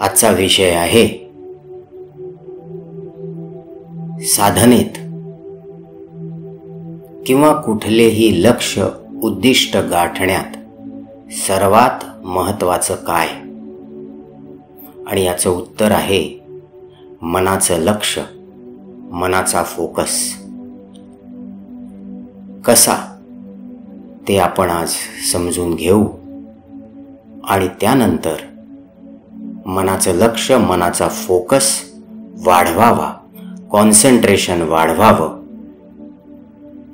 आजचा विषय आहे साधनेत किंवा कुठलेही लक्ष्य उद्दिष्ट गाठण्यात सर्वात महत्त्वाचं काय? आणि याचं उत्तर आहे मनाचं लक्ष, मनाचा फोकस. कसा ते आपण आज समजून घेऊ आणि त्यानंतर मनाचं लक्ष, मनाचा फोकस वाढवावा, कॉन्सन्ट्रेशन वाढवावं,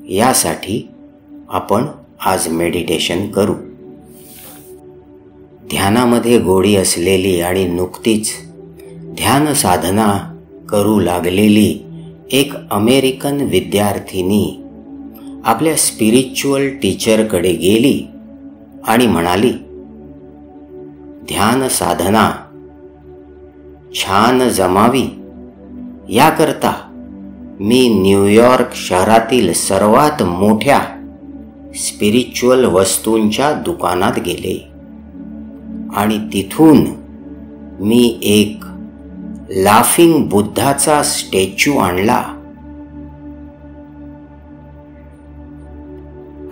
यासाठी आपण आज मेडिटेशन करू. ध्यानामध्ये गोडी असलेली आणि नुकतीच ध्यान साधना करू लागलेली एक अमेरिकन विद्यार्थिनी आपल्या स्पिरिच्युअल टीचरकडे गेली आणि म्हणाली, ध्यान साधना छान जमावी याकरता मी न्यूयॉर्क शहरातील सर्वात मोठ्या स्पिरिच्युअल वस्तूंच्या दुकानात गेले आणि तिथून मी एक लाफिंग बुद्धाचा स्टॅच्यू आणला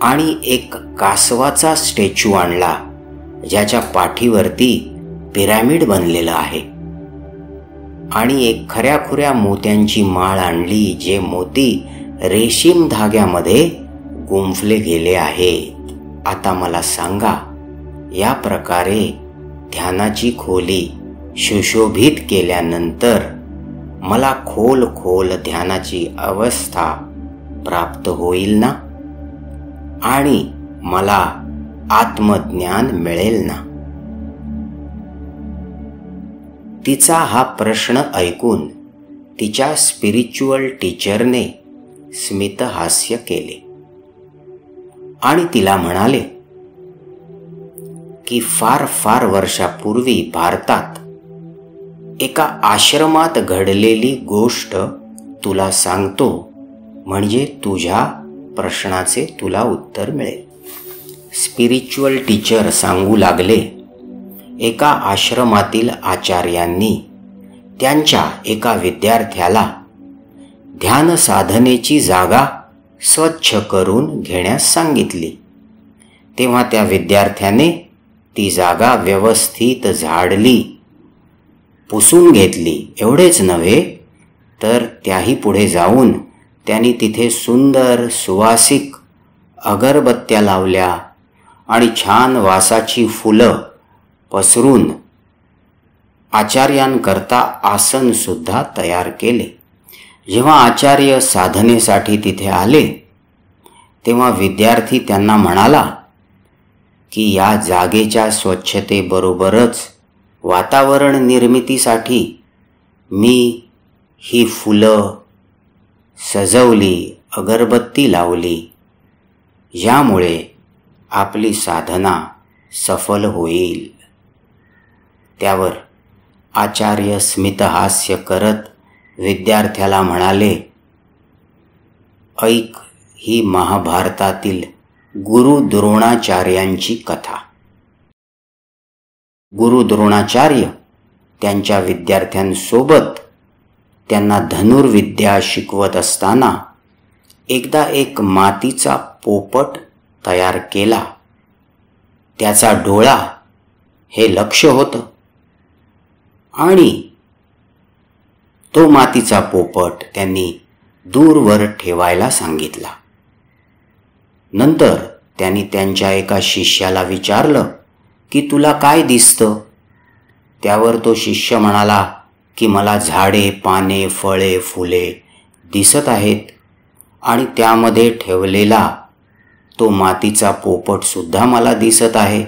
आणि एक कासवाचा स्टॅच्यू आणला ज्याच्या पाठीवरती पिरॅमिड बनलेलं आहे, आणि एक खऱ्याखुऱ्या मोत्यांची माळ आणली जे मोती रेशीम धाग्यामध्ये गुंफले गेले आहेत. आता मला सांगा, या प्रकारे ध्यानाची खोली सुशोभित केल्यानंतर मला खोल खोल ध्यानाची अवस्था प्राप्त होईल ना, आणि मला आत्मज्ञान मिळेल ना? तिचा हा प्रश्न ऐकून तिच्या स्पिरिच्युअल टीचरने स्मितहास्य केले आणि तिला म्हणाले की फार फार वर्षापूर्वी भारतात एका आश्रमात घडलेली गोष्ट तुला सांगतो, म्हणजे तुझ्या प्रश्नाचे तुला उत्तर मिळेल. स्पिरिच्युअल टीचर सांगू लागले, एका आश्रमातील आचार्यांनी त्यांच्या एका विद्यार्थ्याला ध्यान साधनेची जागा स्वच्छ करून घेण्यास सांगितली. तेव्हा त्या विद्यार्थ्याने ती जागा व्यवस्थित झाडली, पुसून घेतली. एवढेच नव्हे तर त्याही पुढे जाऊन त्यांनी तिथे सुंदर सुवासिक अगरबत्त्या लावल्या आणि छान वासाची फुलं पसरून आचार्यांकरता आसन सुद्धा तयार केले. जेव्हा आचार्य साधनेसाठी तिथे आले तेव्हा विद्यार्थी त्यांना म्हणाला की या जागेच्या स्वच्छतेबरोबरच वातावरण निर्मितीसाठी मी ही फुलं सजवली, अगरबत्ती लावली, ज्यामुळे आपली साधना सफल होईल. त्यावर आचार्य स्मितहास्य करत विद्यार्थ्याला म्हणाले, ऐक ही महाभारतातील गुरु द्रोणाचार्यांची कथा. गुरु द्रोणाचार्य त्यांच्या विद्यार्थ्यांसोबत त्यांना धनुर्विद्या शिकवत असताना एकदा एक मातीचा पोपट तयार केला. त्याचा डोळा हे लक्ष्य होतं आणि तो मातीचा पोपट त्यांनी दूरवर ठेवायला सांगितला. नंतर त्यांनी त्यांच्या एका शिष्याला विचारलं की तुला काय दिसतं? त्यावर तो शिष्य म्हणाला की मला झाडे, पाने, फळे, फुले दिसत आहेत आणि त्यामध्ये ठेवलेला तो मातीचा पोपट सुद्धा मला दिसत आहे.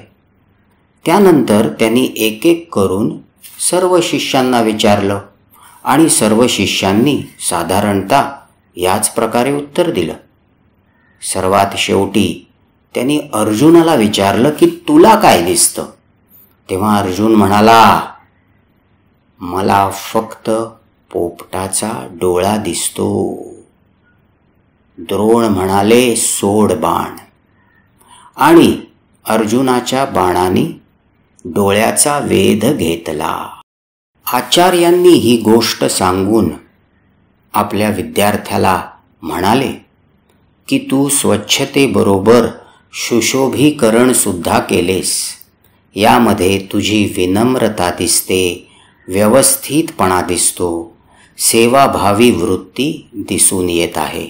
त्यानंतर त्यांनी एक एक करून सर्व शिष्यांना विचारलं आणि सर्व शिष्यांनी साधारणतः याच प्रकारे उत्तर दिलं. सर्वात शेवटी त्यांनी अर्जुनाला विचारलं की तुला काय दिसतं? तेव्हा अर्जुन म्हणाला, मला फक्त पोपटाचा डोळा दिसतो. द्रोण म्हणाले, सोड बाण, आणि अर्जुनाच्या बाणाने डोळ्याचा वेध घेतला. आचार्यांनी ही गोष्ट सांगून आपल्या विद्यार्थ्याला म्हणाले की तू स्वच्छतेबरोबर सुशोभीकरण सुद्धा केलेस. यामध्ये तुझी विनम्रता दिसते, व्यवस्थितपणा दिसतो, सेवाभावी वृत्ती दिसून येत आहे.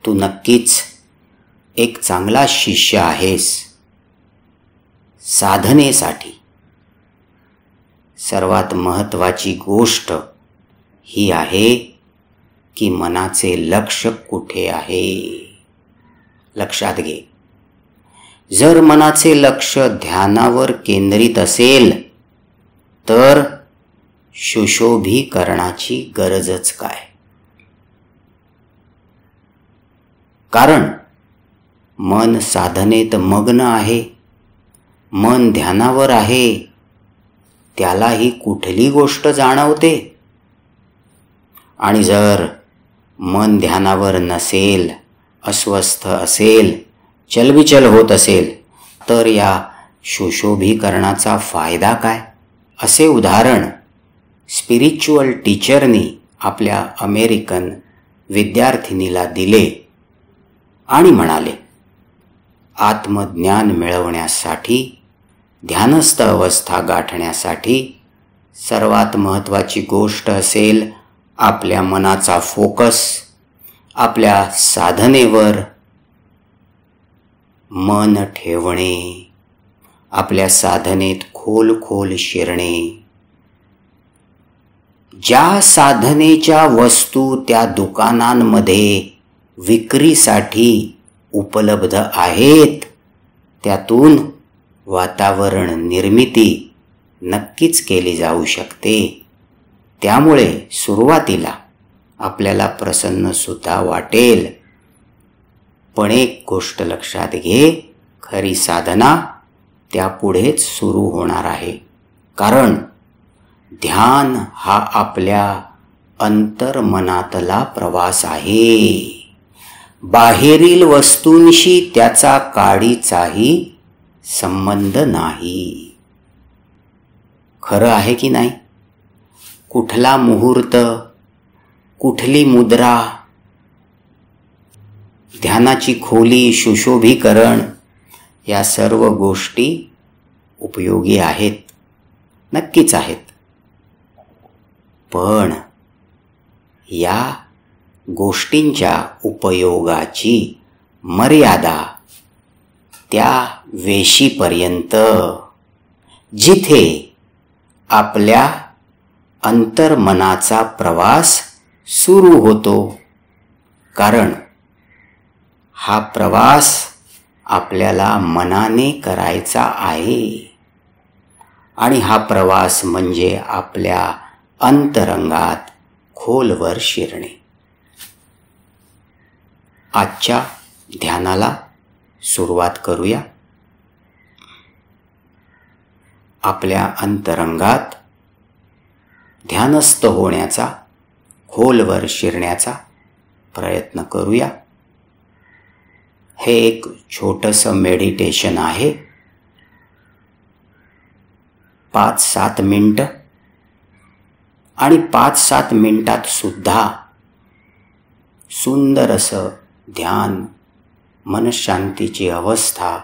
तू नक्कीच एक चांगला शिष्य आहेस. साधनेसाठी सर्वात महत्त्वाची गोष्ट ही आहे की मनाचे लक्ष कुठे आहे. लक्षात घे, जर मनाचे लक्ष ध्यानावर केंद्रित असेल तर सुशोभीकरणाची गरजच काय. कारण मन साधनेत मग्न आहे, मन ध्यानावर आहे, त्याला ही कुठली गोष्ट जाणवते. आणि जर मन ध्यानावर नसेल, अस्वस्थ असेल, चलबिचल होत असेल तर या सुशोभीकरणाचा फायदा काय. असे उदाहरण स्पिरिच्युअल टीचरनी आपल्या अमेरिकन विद्यार्थिनीला दिले आणि म्हणाले, आत्मज्ञान मिळवण्यासाठी, ध्यानस्थ अवस्था गाठण्यासाठी सर्वात महत्त्वाची गोष्ट असेल आपल्या मनाचा फोकस, आपल्या साधनेवर मन ठेवणे, आपल्या साधनेत खोल शिरणे. ज्या साधनेच्या वस्तू त्या दुकानांमध्ये विक्रीसाठी उपलब्ध आहेत त्यातून वातावरण निर्मिती नक्कीच केली जाऊ शकते. त्यामुळे सुरुवातीला आपल्याला प्रसन्न सुद्धा वाटेल. पण एक गोष्ट लक्षात घे, खरी साधना त्यापुढेच सुरू होणार आहे. कारण ध्यान हा आपल्या अंतर्मनातला प्रवास आहे. बाहेरील वस्तूंशी त्याचा काडीचाही संबंध नाही. खरं आहे की नाही. कुठला मुहूर्त, कुठली मुद्रा, ध्यानाची खोली, सुशोभीकरण या सर्व गोष्टी उपयोगी आहेत, नक्कीच आहेत. पण या गोष्टींच्या उपयोगाची मर्यादा त्या वेशीपर्यंत जिथे आपल्या अंतर्मनाचा प्रवास सुरू होतो. कारण हा प्रवास आपल्याला मनाने करायचा आहे आणि हा प्रवास म्हणजे आपल्या अंतरंगात खोलवर शिरणे. आजच्या ध्यानाला सुरुवात करूया. आपल्या अंतरंगात ध्यानस्थ होण्याचा, खोलवर शिरण्याचा प्रयत्न करूया. हे एक छोटंसं मेडिटेशन आहे. 5-7 मिनिटं आणि 5-7 मिनिटात सुद्धा सुंदर असं ध्यान, मनशांतीची अवस्था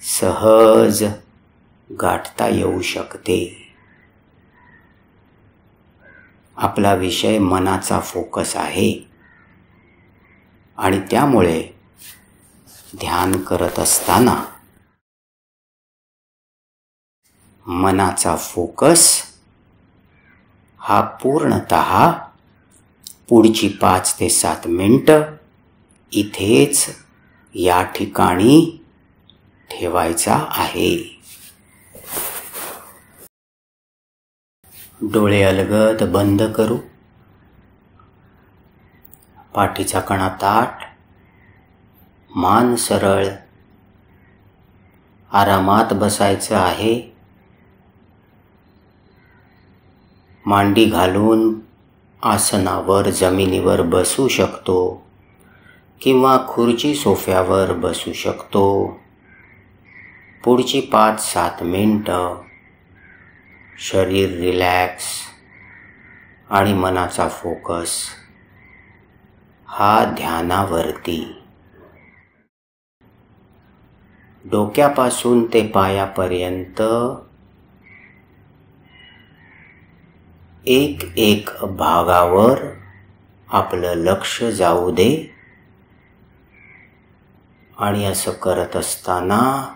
सहज गाठता येऊ शकते. आपला विषय मनाचा फोकस आहे आणि त्यामुळे ध्यान करत असताना मनाचा फोकस हा पूर्णतः पुढची 5 ते 7 मिनिटं इथेच या ठिकाणी ठेवायचा आहे. डोळे अलगद बंद करू. पाठीचा कणा ताठ, मान सरळ. आरामात बसायचं आहे. मांडी घालून आसनावर, जमिनीवर बसू शकतो किंवा खुर्ची सोफ्यावर बसू शकतो. पुढची 5-7 मिनिटं शरीर रिलॅक्स आणि मनाचा फोकस हा ध्यानावरती. डोक्यापासून ते पायापर्यंत एक एक भागावर आपलं लक्ष जाऊ दे. आणि असं करत असताना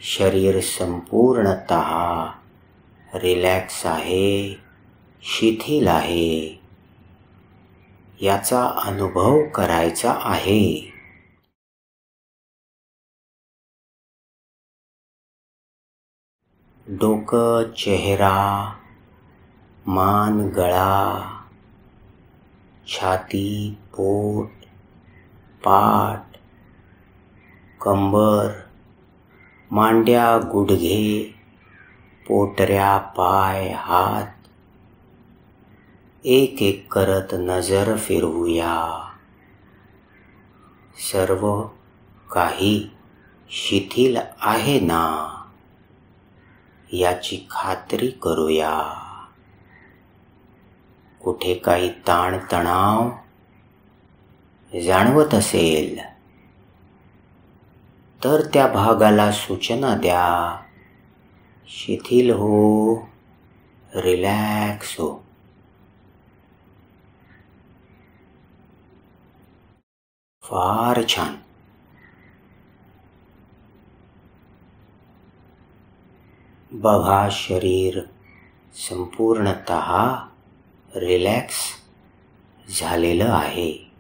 शरीर संपूर्णतः रिलॅक्स आहे, शिथिल आहे, याचा अनुभव करायचा आहे. डोकं, चेहरा, मान, गळा, छाती, पोट, पाठ, कंबर, मांड्या, गुडघे, पोटऱ्या, पाय, हात एक एक करत नजर फिरवूया. सर्व काही शिथिल आहे ना याची खात्री करूया. कुठे काही ताणतणाव जाणवत असेल तर त्या भागाला सूचना द्या. शिथिल हो, रिलॅक्स हो. फार छान. बघा, शरीर संपूर्णतः रिलॅक्स झालेलं आहे.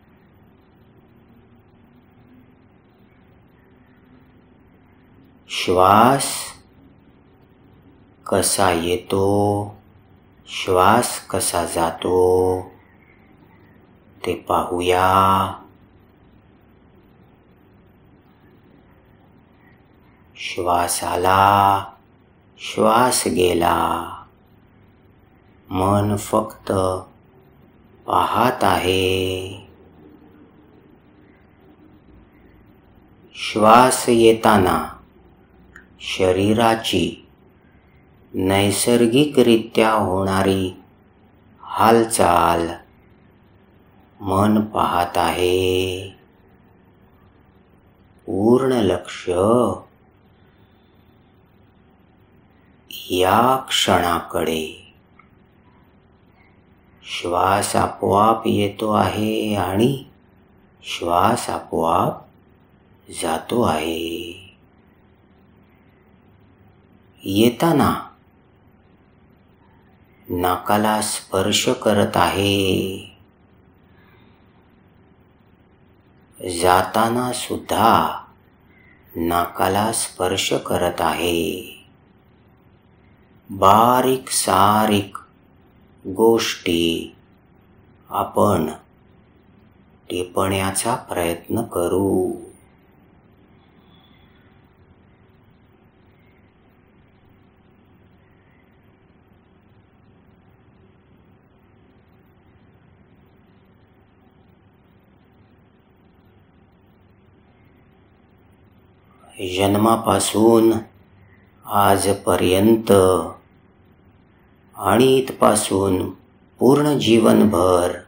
श्वास कसा येतो, श्वास कसा जातो ते पाहूया. श्वास आला, श्वास गेला. मन फक्त पाहत आहे. श्वास येताना शरीराची नैसर्गिकरित्या होणारी हालचाल मन पाहत आहे. पूर्ण लक्ष या क्षणाकडे. श्वास आपोआप येतो आहे आणि श्वास आपोआप जातो आहे. येताना नाकाला स्पर्श करत आहे. जाताना सुद्धा नाकाला स्पर्श करत आहे. बारीक सारीक गोष्टी आपण टिपण्याचा प्रयत्न करू. जन्मापासून आजपर्यंत आणि इथपासून पूर्ण जीवनभर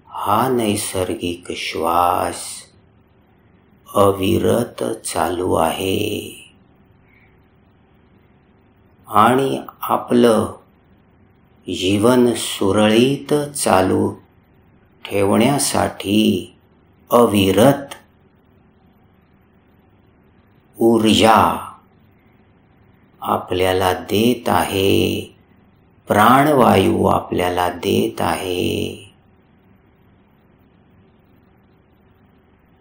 हा नैसर्गिक श्वास अविरत चालू आहे. आणि आपलं जीवन सुरळीत चालू ठेवण्यासाठी अविरत ऊर्जा आपल्याला देत आहे. प्राणवायू आपल्याला देत आहे.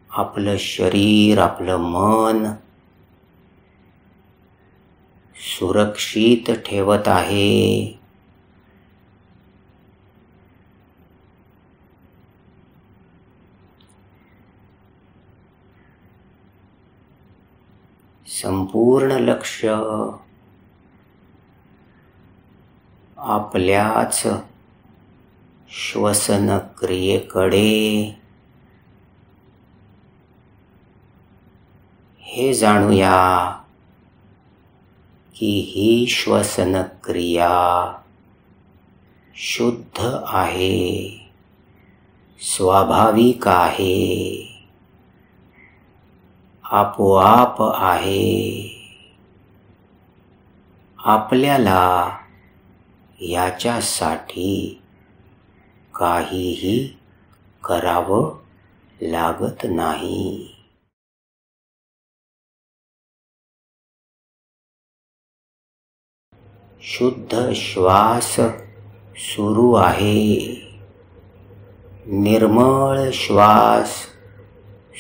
आपलं शरीर, आपलं मन सुरक्षित ठेवत आहे. संपूर्ण लक्ष आपल्याच श्वसन क्रियेकडे. हे जाणूया की ही श्वसन क्रिया शुद्ध आहे, स्वाभाविक आहे, आपोआप आहे. आपल्याला याच्यासाठी काहीही करावं लागत नाही. शुद्ध श्वास सुरू आहे, निर्मळ श्वास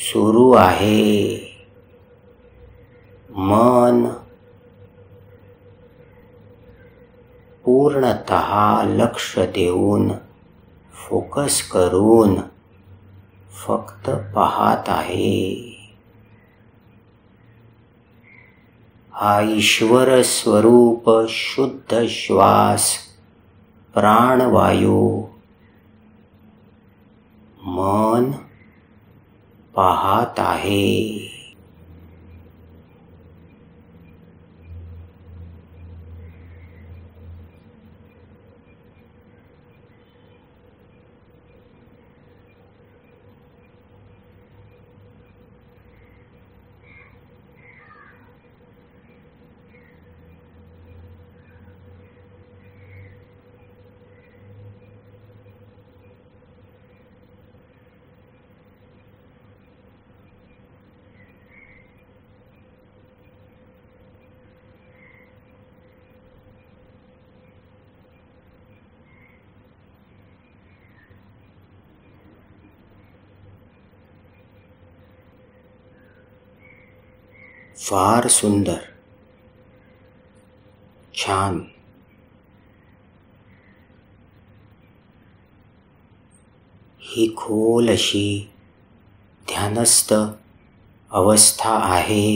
सुरू आहे. मन पूर्णतः लक्ष देऊन, फोकस करून फक्त पाहत आहे. हा ईश्वर स्वरूप शुद्ध श्वास, प्राणवायू मन पाहत आहे. फार सुंदर, छान. ही खोल अशी ध्यानस्थ अवस्था आहे.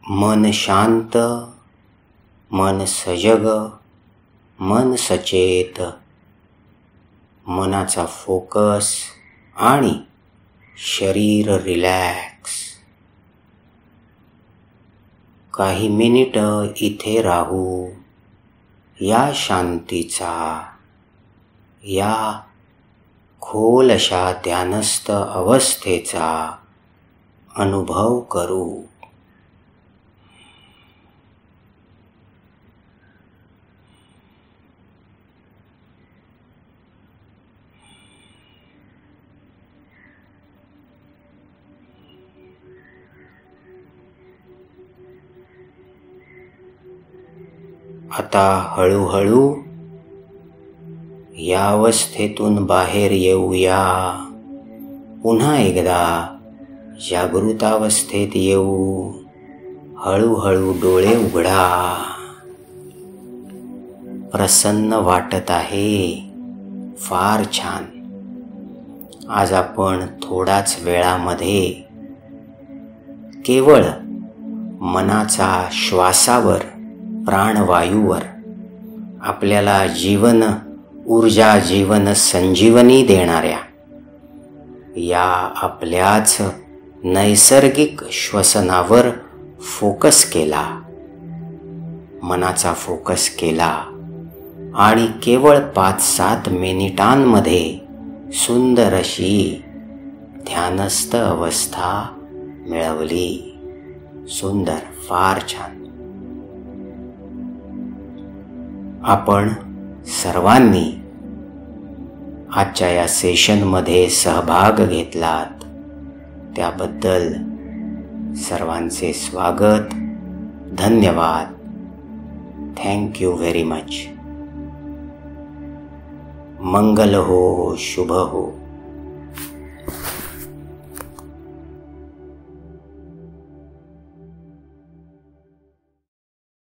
मन शांत, मन सजग, मन सचेत, मनाचा फोकस आणि शरीर रिलॅक्स. काही मिनिट इथे राहू, या शांतीचा, या खोल अशा ध्यानस्थ अवस्थेचा अनुभव करू. आता हळूहळू या अवस्थेतून बाहेर येऊया. पुन्हा एकदा जागृतावस्थेत येऊ. हळूहळू डोळे उघडा. प्रसन्न वाटत आहे, फार छान. आज आपण थोड्याच वेळामध्ये केवळ मनाचा श्वासावर, प्राणवायूवर आपल्याला जीवन ऊर्जा, जीवन संजीवनी देणाऱ्या या आपल्याच नैसर्गिक श्वसनावर फोकस केला, मनाचा फोकस केला आणि केवळ 5-7 मिनिटांमध्ये सुंदर अशी ध्यानस्थ अवस्था मिळवली. सुंदर, फार छान. आपण सर्वांनी आजच्या या सेशनमध्ये सहभाग घेतलात त्याबद्दल सर्वांचे स्वागत. धन्यवाद. Thank you very much. मंगल हो, शुभ हो.